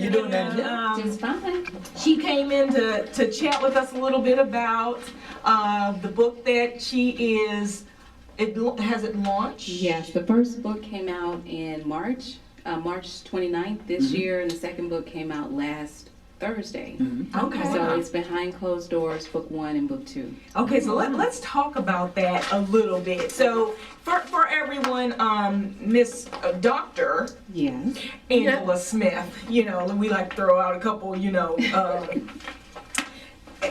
you doing that? Just fine. She came in to chat with us a little bit about the book that she is. Has it launched? Yes, the first book came out in March 29th this year, and the second book came out last Thursday. Okay. So it's behind closed doors, book 1 and book 2. Okay, so let's talk about that a little bit. So for everyone, Miss Dr. Yes. Angela Smith, we like to throw out a couple,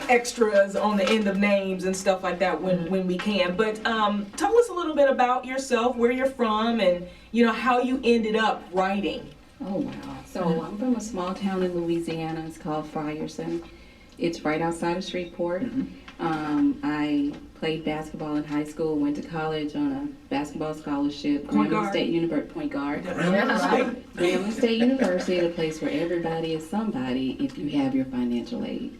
extras on the end of names and stuff like that when we can. But tell us a little bit about yourself, where you're from, and how you ended up writing. Oh wow! So I'm from a small town in Louisiana. It's called Frierson. It's right outside of Shreveport. I played basketball in high school. Went to college on a basketball scholarship. Grambling State University, point guard. Grambling State University, the place where everybody is somebody if you have your financial aid.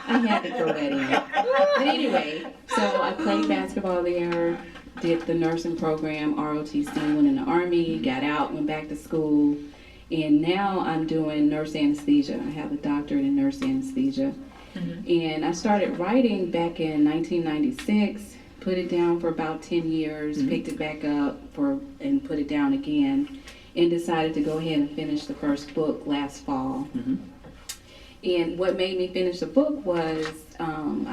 I had to throw that in. But anyway, so I played basketball there. Did the nursing program, ROTC, went in the Army, got out, went back to school, and now I'm doing nurse anesthesia. I have a doctorate in nurse anesthesia. And I started writing back in 1996, put it down for about 10 years, picked it back up and put it down again, and decided to go ahead and finish the first book last fall. And what made me finish the book was, I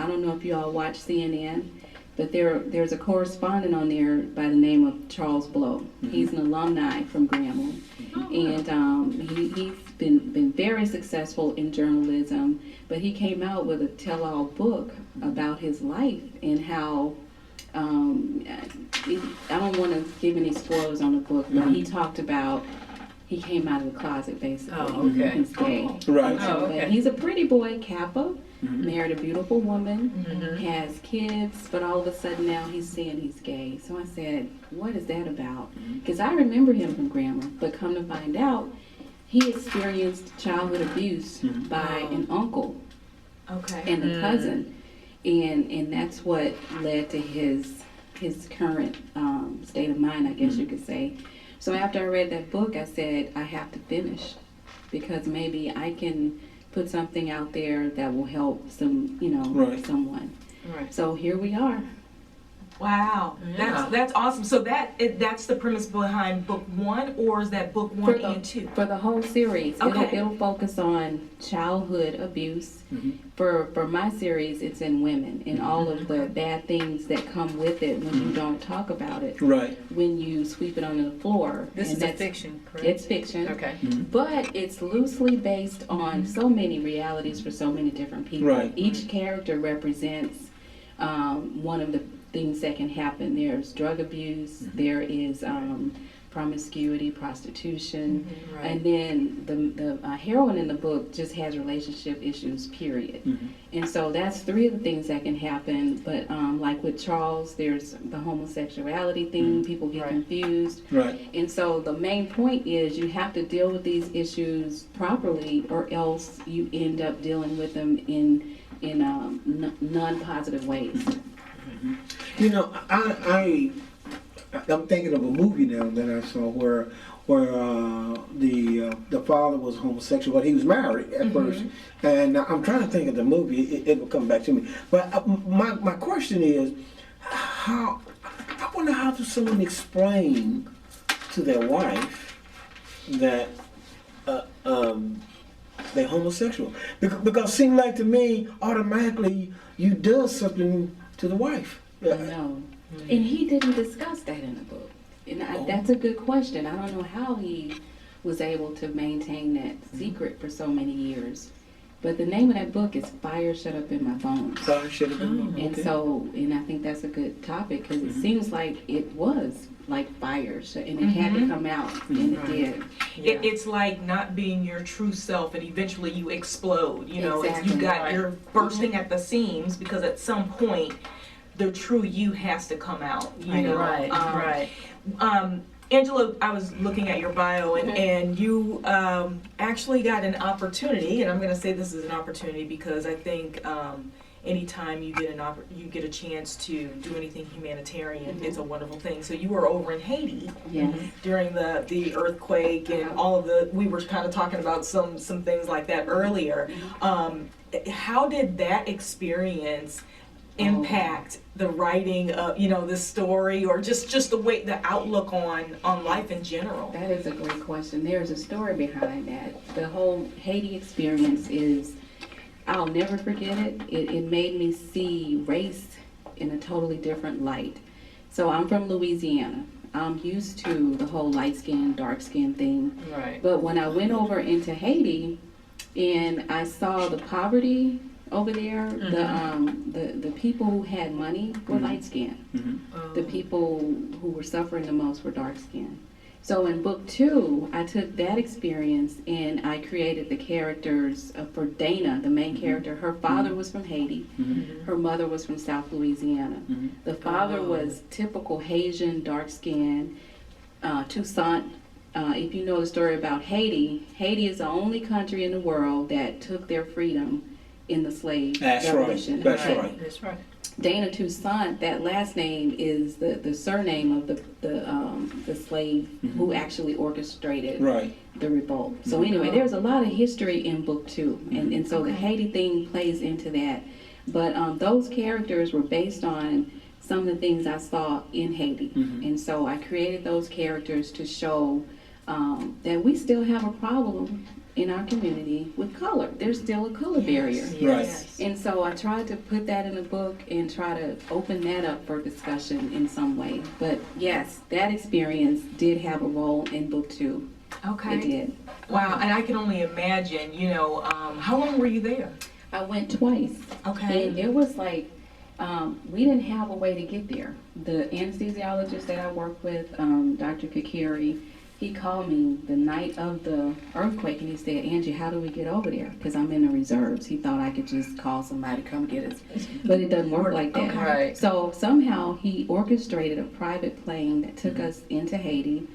don't know if you all watch CNN, but there's a correspondent on there by the name of Charles Blow. He's an alumni from Grambling, and he's been very successful in journalism. But he came out with a tell-all book about his life and how I don't want to give any spoilers on the book, but he talked about he came out of the closet basically. Oh, okay. He's gay. Right. So, but he's a pretty boy, Kappa. Married a beautiful woman, has kids, but all of a sudden now he's saying he's gay. So I said, what is that about? Because I remember him from Grambling, but come to find out, he experienced childhood abuse by an uncle and a cousin. And that's what led to his current state of mind, I guess you could say. So after I read that book, I said, I have to finish, because maybe I can put something out there that will help someone. Right. So here we are. Wow, that's awesome. So that's the premise behind book 1, or is that book 1 and 2? For the whole series, Okay. it'll focus on childhood abuse. For my series, it's in women and all of the bad things that come with it when you don't talk about it. Right. When you sweep it under the floor. This is a fiction, correct? It's fiction. Okay. But it's loosely based on so many realities for so many different people. Right. Each character represents one of the things that can happen. There's drug abuse, there is promiscuity, prostitution, and then the heroine in the book just has relationship issues, period. And so that's 3 of the things that can happen. But like with Charles, there's the homosexuality thing, people get confused. Right. And so the main point is you have to deal with these issues properly, or else you end up dealing with them in non-positive ways. I'm thinking of a movie now that I saw where the father was homosexual, but he was married at first. And I'm trying to think of the movie. It will come back to me. But my question is, I wonder how does someone explain to their wife that they're homosexual? Because it seems like to me automatically you do something to the wife. I know. And he didn't discuss that in the book. And that's a good question. I don't know how he was able to maintain that secret for so many years. But the name of that book is Fire Shut Up in My Bones. Fire Shut Up in My Bones. And I think that's a good topic, because it seems like it was like fire, and it had to come out, and it did. It's like not being your true self, and eventually you explode. Exactly. You're bursting at the seams, because at some point the true you has to come out. Angela, I was looking at your bio, and you actually got an opportunity, and I'm going to say this is an opportunity because I think anytime you get you get a chance to do anything humanitarian, it's a wonderful thing. So you were over in Haiti Yes. during the earthquake and all of we were kind of talking about some things like that earlier. How did that experience impact the writing of this story, or just the outlook on life in general? That is a great question. There's a story behind that. The whole Haiti experience is, I'll never forget it. It made me see race in a totally different light. So I'm from Louisiana. I'm used to the whole light skin, dark skin thing. Right. But when I went over into Haiti and I saw the poverty over there, the people who had money were light skinned. The people who were suffering the most were dark skinned. So in book 2, I took that experience and I created the characters for Dana, the main character. Her father was from Haiti. Her mother was from South Louisiana. The father was typical Haitian, dark skinned, Toussaint. If you know the story about Haiti, Haiti is the only country in the world that took their freedom in the slave revolution. That's right. Dana Toussaint, that last name is the surname of the slave who actually orchestrated the revolt. So anyway, there's a lot of history in book 2, and so the Haiti thing plays into that. But those characters were based on some of the things I saw in Haiti, and so I created those characters to show that we still have a problem in our community with color. There's still a color barrier. Yes. And so I tried to put that in the book and try to open that up for discussion in some way. But yes, that experience did have a role in book 2. Okay. It did. Wow, and I can only imagine, how long were you there? I went twice. Okay. And it was like, we didn't have a way to get there. The anesthesiologist that I worked with, Dr. Kakiri, he called me the night of the earthquake and he said, Angie, how do we get over there? Because I'm in the reserves. He thought I could just call somebody to come get us. But it doesn't work like that. Okay. Right. So somehow he orchestrated a private plane that took us into Haiti.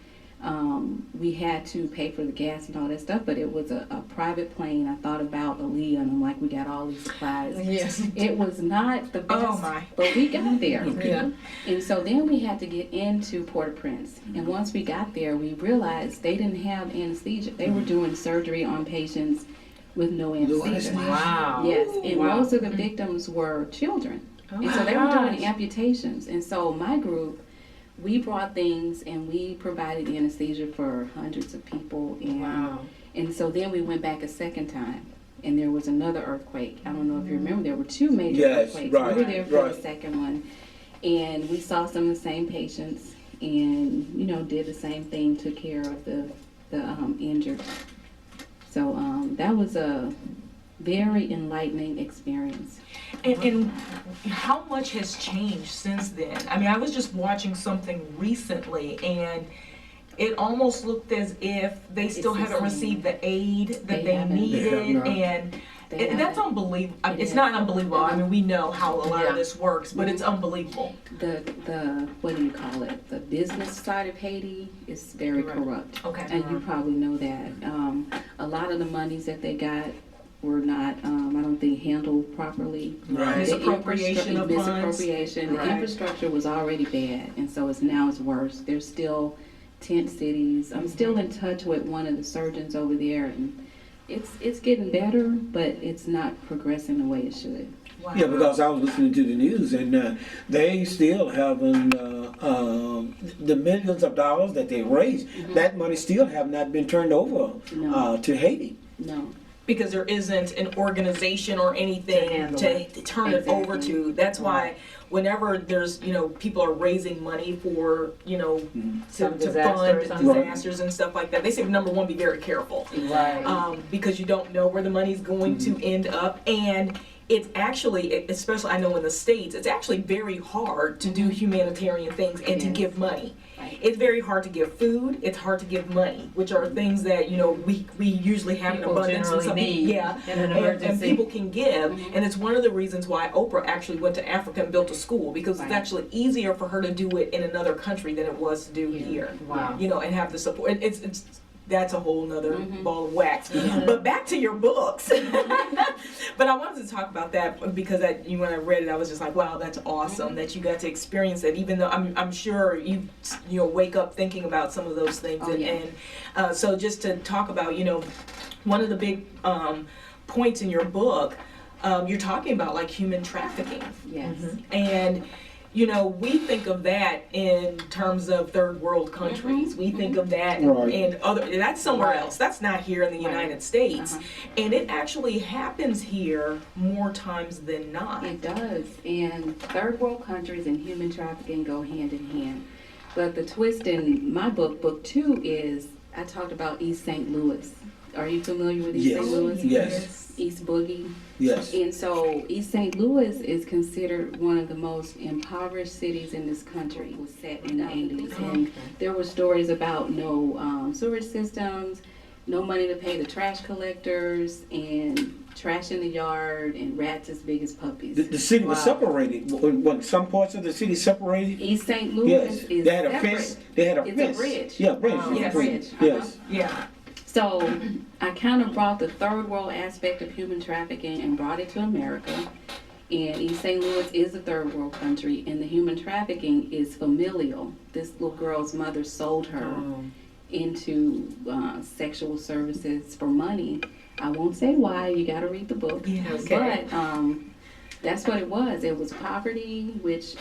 We had to pay for the gas and all that stuff, but it was a private plane. I thought about Aaliyah and I'm like, we got all these supplies. Yes. It was not the best, Oh my. but we got there. Yeah. And so then we had to get into Port-au-Prince. And once we got there, we realized they didn't have anesthesia. They were doing surgery on patients with no anesthesia. Wow. Yes, and Wow. most of the victims were children. Oh And so my they were gosh. doing amputations. And so my group, we brought things and we provided anesthesia for hundreds of people. And, Wow. and so then we went back a second time. And there was another earthquake. I don't know if you remember, there were 2 major earthquakes. We were there for the second one. And we saw some of the same patients and, did the same thing, took care of the injured. So that was a very enlightening experience. And how much has changed since then? I mean, I was just watching something recently, and it almost looked as if they still the haven't same. received the aid that they haven't. needed, They have not. and They that's haven't. unbelievable. I mean, it's It not is. unbelievable. I mean, we know how a lot of Yeah. this works, but it's unbelievable. The what do you call it? The business side of Haiti is very Right. corrupt. Okay. And you probably know that. A lot of the monies that they got were not, I don't think, handled properly. Right. Misappropriation of funds. Misappropriation. Right. The infrastructure was already bad, and so now it's worse. There's still tent cities. I'm still in touch with one of the surgeons over there, and it's getting better, but it's not progressing the way it should. Wow. Yeah, because I was listening to the news and they still haven't, the millions of dollars that they raised, that money still have not been turned over No. to Haiti. No. Because there isn't an organization or anything handle to it. turn it over Exactly. to. That's why whenever there's, people are raising money for, Some to disaster fund or something. disasters and stuff like that, they say, number one, be very careful. Right. Because you don't know where the money's going to end up. And it's actually, especially I know in the States, it's actually very hard to do humanitarian things and to Yes. give money. Right. It's very hard to give food. It's hard to give money, which are things that we usually have People in abundance. generally some people- need yeah, in an and emergency. people can give, and it's one of the reasons why Oprah actually went to Africa and built a school, because it's Right. actually easier for her to do it in another country than it was to do here. Wow. And have the support. It's that's a whole nother ball of wax. Mm-hmm. But back to your books. But I wanted to talk about that because when I read it, I was just like, wow, that's awesome that you got to experience it. Even though I'm sure you wake up thinking about some of those things. Oh, yeah. And so just to talk about, one of the big points in your book, you're talking about like human trafficking. Yes. And we think of that in terms of third world countries. We think of that in that's somewhere else. That's not here in the United States. And it actually happens here more times than not. It does. And third world countries and human trafficking go hand in hand. But the twist in my book 2, is I talked about East St. Louis. Are you familiar with East St. Louis? Yes. East Boogie. Yes. And so East St. Louis is considered one of the most impoverished cities in this country. It was set in the 80s. And there were stories about no sewage systems, no money to pay the trash collectors, and trash in the yard, and rats as big as puppies. The city was separated. When some parts of the city separated. East St. Louis Yes. is They had a separate. fence. They had a It's fence. a bridge. Yeah, bridge. It's a Yes. bridge. Yes. Yeah. So I kind of brought the third world aspect of human trafficking and brought it to America. And East St. Louis is a third world country, and the human trafficking is familial. This little girl's mother sold her into sexual services for money. I won't say why, you gotta read the book. Yeah, okay. But that's what it was. It was poverty, which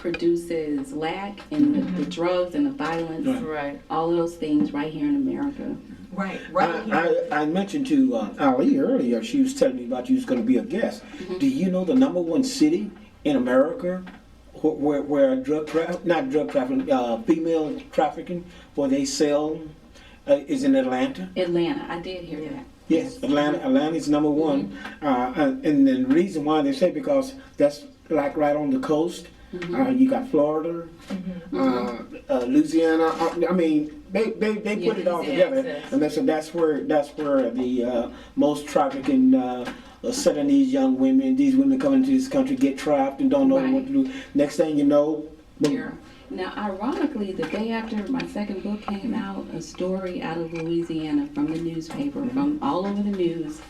produces lack, and the drugs and the violence, Right. all of those things right here in America. Right here. I mentioned to Ali earlier, she was telling me about you was going to be a guest. Do you know the number 1 city in America where female trafficking, where they sell, is in Atlanta? Atlanta, I did hear that. Yes, Atlanta's number 1. And the reason why they say, because that's like right on the coast. You got Florida, Louisiana. I mean, they put it all together, and that's where the most trafficking set in these young women. These women come into this country, get trapped, and don't know what to do. Next thing you know, boom. Yeah. Now, ironically, the day after my second book came out, a story out of Louisiana from the newspaper, from all over the news,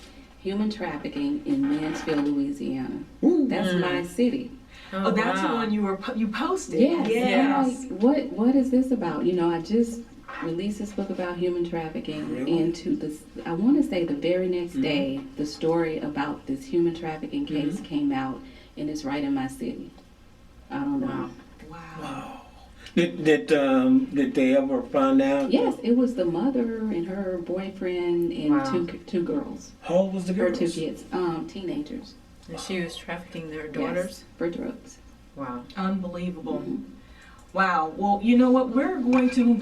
human trafficking in Mansfield, Louisiana. That's my city. Oh, that's the one you posted. Yes. Yes. And I'm like, what is this about? I just released this book about human trafficking, and I want to say the very next day, the story about this human trafficking case came out, and it's right in my city. I don't know. Wow. Did they ever find out? Yes, it was the mother and her boyfriend and two girls. How old was the Her girls? 2 kids, teenagers. And she was trafficking their Yes, daughters? for drugs. Wow. Unbelievable. Wow. Well, you know what? We're going to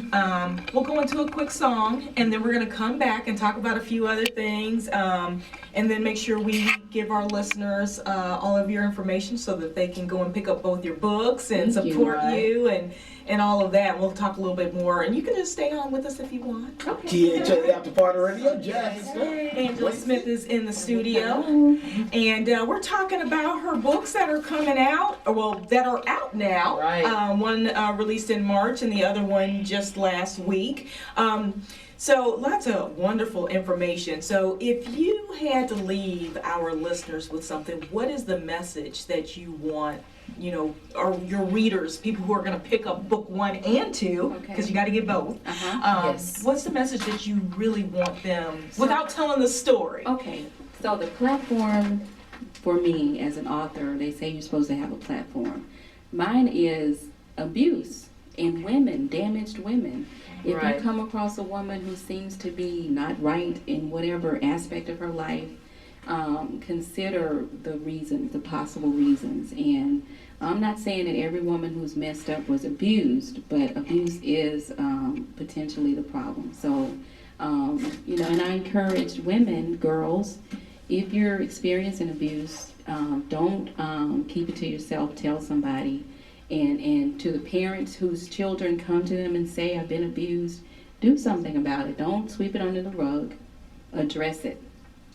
we'll go into a quick song, and then we're going to come back and talk about a few other things, and then make sure we give our listeners all of your information so that they can go and pick up both your books and Thank you. support you and all of that. We'll talk a little bit more, and you can just stay on with us if you want. THA After Party Radio, Jazz. Angela Smith is in the studio, and we're talking about her books that are coming out, that are out now. Right. One released in March, and the other one just last week. So lots of wonderful information. So if you had to leave our listeners with something, what is the message that you want, or your readers, people who are going to pick up book 1 and 2, because you got to get both. Yes. What's the message that you really want them, without telling the story? Okay, so the platform for me as an author, they say you're supposed to have a platform. Mine is abuse in women, damaged women. If Right. you come across a woman who seems to be not right in whatever aspect of her life, consider the possible reasons. And I'm not saying that every woman who's messed up was abused, but abuse is potentially the problem. So, and I encourage women, girls, if you're experiencing abuse, don't keep it to yourself, tell somebody. And to the parents whose children come to them and say, I've been abused, do something about it. Don't sweep it under the rug. Address it.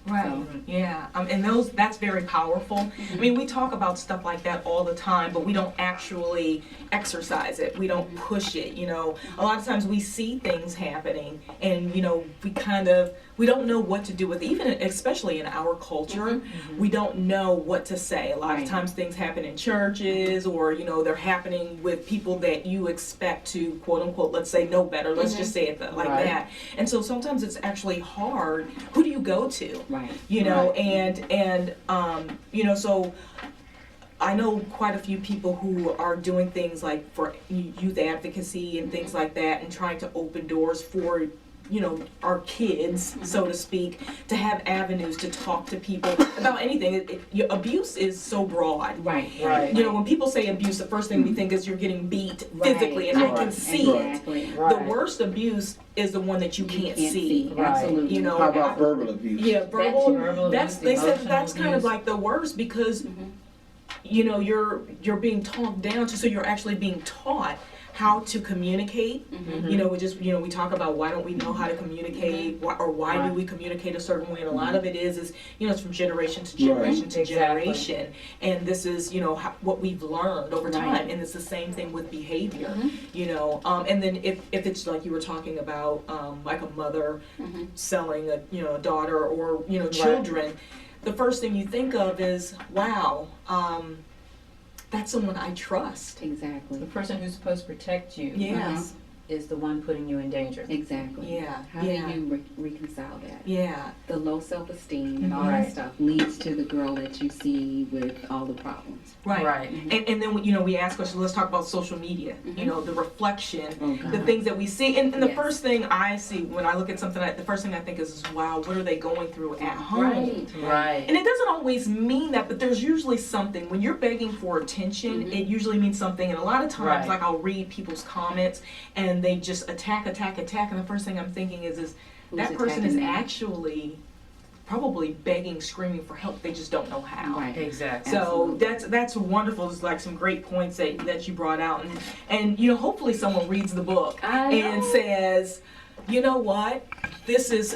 Right. So, Yeah. And that's very powerful. I mean, we talk about stuff like that all the time, but we don't actually exercise it. We don't push it. You know, a lot of times we see things happening, and you know, we don't know what to do with it. Even especially in our culture, we don't know what to say. A lot of times things happen in churches, or you know, they're happening with people that you expect to quote unquote, let's say, know better. Let's just say it like that. And so sometimes it's actually hard. Who do you go to? right. You know, and you know, so I know quite a few people who are doing things like for youth advocacy and things like that, and trying to open doors for, you know, our kids, so to speak, to have avenues to talk to people about anything. Abuse is so broad. Right. You know, when people say abuse, the first thing we think is you're getting beat physically, and I can see Exactly. it. The worst abuse is the one that you can't see. Absolutely. You know, How about verbal abuse? yeah, verbal. That's They said emotional that's kind of abuse. like the worst, because you know, you're being talked down to, so you're actually being taught how to communicate. You know, we talk about why don't we know how to communicate, why do we communicate a certain way, and a lot of it is you know, it's from generation to generation to generation, and this is, you know, what we've learned over time, and it's the same thing with behavior. You know, and then if it's like you were talking about, like a mother selling a daughter, or you know, children, the first thing you think of is, wow, that's someone I trust. Exactly. The person who's supposed to protect you Yes. is the one putting you in danger. Exactly. Yeah. How do you reconcile that? Yeah. The low self-esteem and all that stuff leads to the girl that you see with all the problems. Right. And then, you know, we ask questions, let's talk about social media, you know, the reflection, Oh, God. the things that we see. And the Yes. first thing I see when I look at something, the first thing I think is, wow, what are they going through at home? Right. And it doesn't always mean that, but there's usually something. When you're begging for attention, it usually means something. And a lot of times, like, I'll read people's comments, and they just attack. And the first thing I'm thinking is that person is attacking them? actually probably begging, screaming for help. They just don't know how. Right. Exactly. So that's wonderful. It's like some great points that you brought out, and you know, hopefully someone reads the book and says, you know what,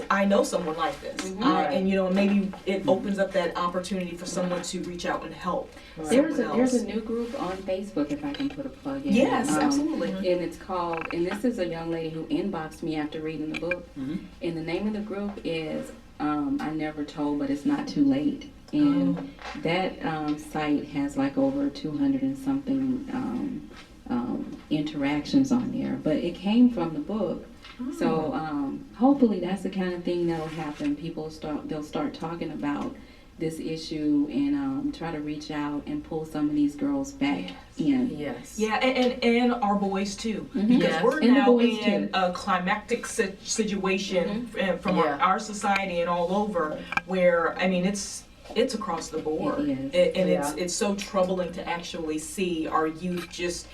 I know someone like this, and you know, maybe it opens up that opportunity for someone to reach out and help. There's a new group on Facebook, if I can put a plug in. Yes, absolutely. And it's called, and this is a young lady who inboxed me after reading the book, and the name of the group is I Never Told, but It's Not Too Late. And that site has like over 200 and something interactions on there, but it came from the book. So hopefully that's the kind of thing that'll happen. They'll start talking about this issue and try to reach out and pull some of these girls back in. Yes. Yeah, and our boys too, because we're And the now boys in too. a climactic situation from Yeah. our society and all over, where I mean it's across the board, It is. and it's so troubling to actually see our youth just.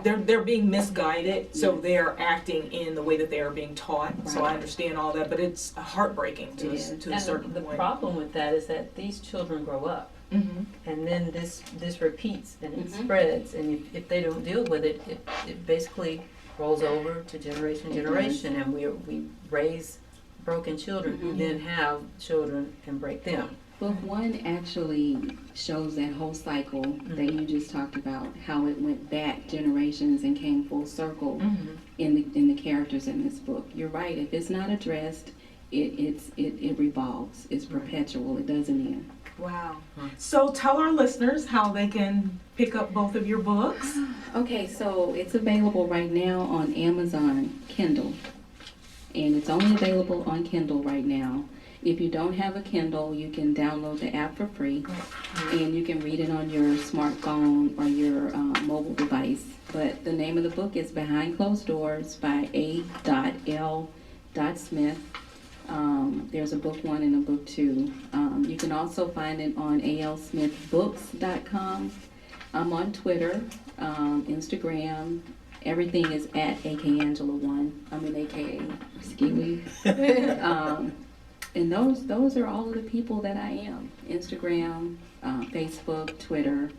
They're being misguided, so they're acting in the way that they are being taught. So I understand all that, but it's heartbreaking to a certain the point. problem with that is that these children grow up, and then this repeats and it spreads, and if they don't deal with it, it basically rolls over to generation, and we raise broken children who then have children and break them. Book one actually shows that whole cycle that you just talked about, how it went back generations and came full circle in the characters in this book. You're right. If it's not addressed, it revolves. It's perpetual. It doesn't end. Wow. So tell our listeners how they can pick up both of your books. Okay, so it's available right now on Amazon Kindle, and it's only available on Kindle right now. If you don't have a Kindle, you can download the app for free, and you can read it on your smartphone or your mobile device. But the name of the book is Behind Closed Doors by A.L. Smith. There's a book one and a book two. You can also find it on alsmithbooks.com. I'm on Twitter, Instagram. Everything is at AKAngela1. I'm an AKA Skiwi. And those are all of the people that I am. Instagram, Facebook, Twitter,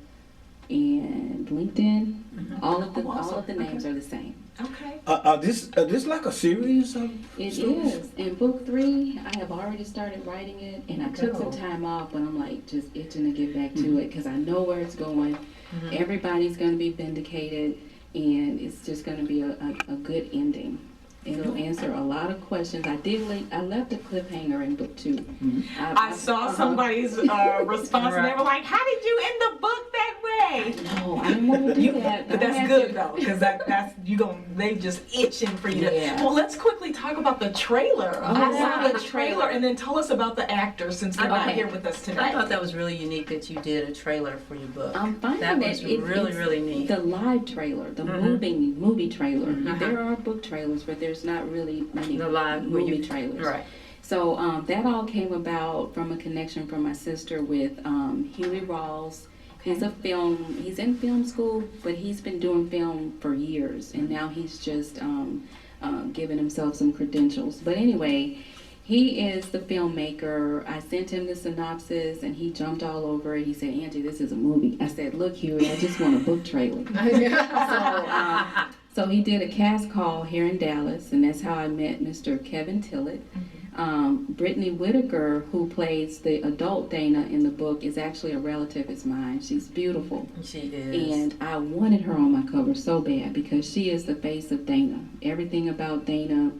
and LinkedIn. All of the names are the same. Okay. This like a series of It stories? is. In book 3, I have already started writing it, and I took some time off, but I'm like just itching to get back to it because I know where it's going. Everybody's going to be vindicated, and it's just going to be a good ending. It'll answer a lot of questions. I left a cliffhanger in book 2. I saw somebody's response, and they were like, "How did you end the book that way?" No, I didn't want to do that. But that's good though, because they just itching for you. Yeah. Well, let's quickly talk about the trailer. I saw the trailer, and then tell us about the actors since they're not here with us I tonight. thought that was really unique that you did a trailer for your book. I'm finding that was it's really neat. The live trailer, the movie trailer. There are book trailers, but there's not really many The live movie trailers. Right. So that all came about from a connection from my sister with Huey Rawls. He's in film school, but he's been doing film for years, and now he's just giving himself some credentials. But anyway, he is the filmmaker. I sent him the synopsis, and he jumped all over it. He said, "Angie, this is a movie." I said, "Look, Huey, I just want a book trailer." So he did a cast call here in Dallas, and that's how I met Mr. Kevin Tillett. Brittany Whitaker, who plays the adult Dana in the book, is actually a relative of mine. She's beautiful. She is. And I wanted her on my cover so bad because she is the face of Dana. Everything about Dana,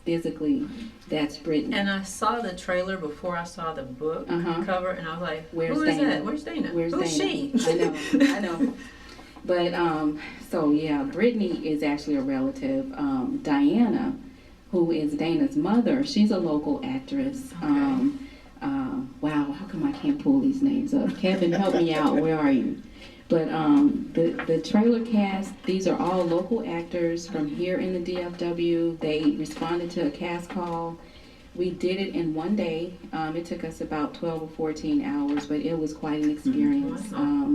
physically, that's Brittany. And I saw the trailer before I saw the book cover, and I was like, Where's "Who is Dana? that? Where's Dana? Where's Who's Dana? she?" I know. But, so yeah, Brittany is actually a relative. Diana, who is Dana's mother, she's a local actress. Wow, how come I can't pull these names up? Kevin, help me out. Where are you? But the trailer cast, these are all local actors from here in the DFW. They responded to a cast call. We did it in one day. It took us about 12 or 14 hours, but it was quite an experience.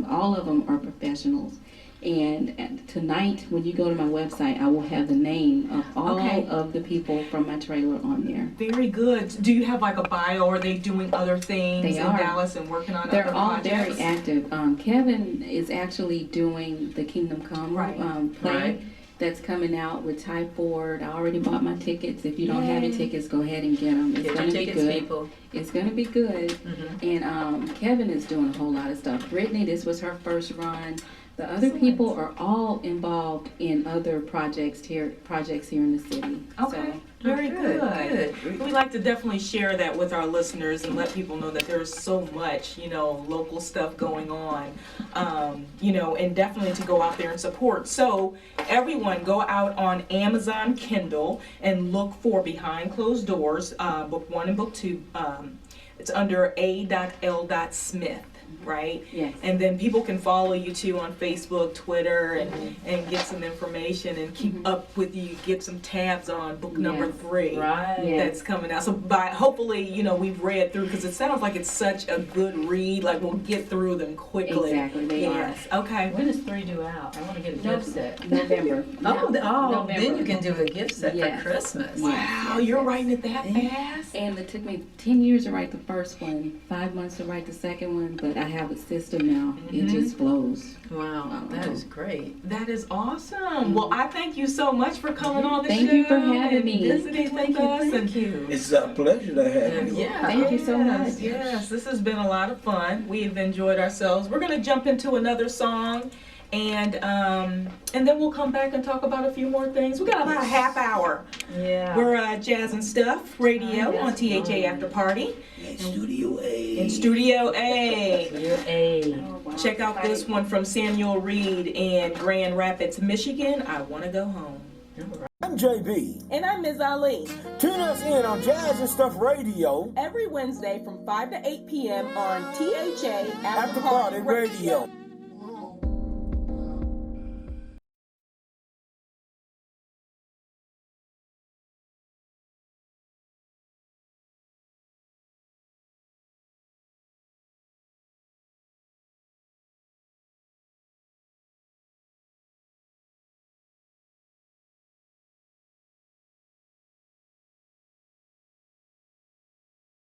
All of them are professionals. And tonight, when you go to my website, I will have the name of all of the people from my trailer on there. Very good. Do you have like a bio? Or are they doing other things in Dallas and working on other projects? They're all very active. Kevin is actually doing the Kingdom Come play that's coming out with Ty Ford. I already bought my tickets. If you don't have your tickets, go ahead and get them. It's going to be good. People. It's going to be good. And Kevin is doing a whole lot of stuff. Brittany, this was her first run. The other people are all involved in other projects here in the city. Okay, so, very good. We like to definitely share that with our listeners and let people know that there's so much, local stuff going on, and definitely to go out there and support. So everyone go out on Amazon Kindle and look for Behind Closed Doors, book 1 and book 2. It's under A.L. Smith. Right? Yes. And then people can follow you too on Facebook, Twitter, and get some information and keep up with you. Get some tabs on book number 3 that's coming out. So hopefully, we've read through because it sounds like it's such a good read. Like we'll get through them quickly. Exactly. They are. Okay. When is 3 due out? I want to get a gift set. November. November. Then you can do a gift set for Christmas. Wow, you're writing it that fast? And it took me 10 years to write the first one, 5 months to write the second one, but I have a system now. It just flows. Wow, that is great. That is awesome. Well, I thank you so much for coming on the show. Thank you for having me. Visiting with us. Thank you. It's a pleasure to have you. Yeah. Thank you so much. Yes, this has been a lot of fun. We've enjoyed ourselves. We're going to jump into another song. And then we'll come back and talk about a few more things. We got about a half hour. Yeah. We're Jazz and Stuff Radio on THA After Party. In Studio A. In Studio A. Oh, wow. Check out this one from Samuel Reed in Grand Rapids, Michigan. I Want to Go Home. I'm JB. And I'm Ms. Ali. Tune us in on Jazz and Stuff Radio Every Wednesday from 5 to 8 p.m. on THA After Party Radio.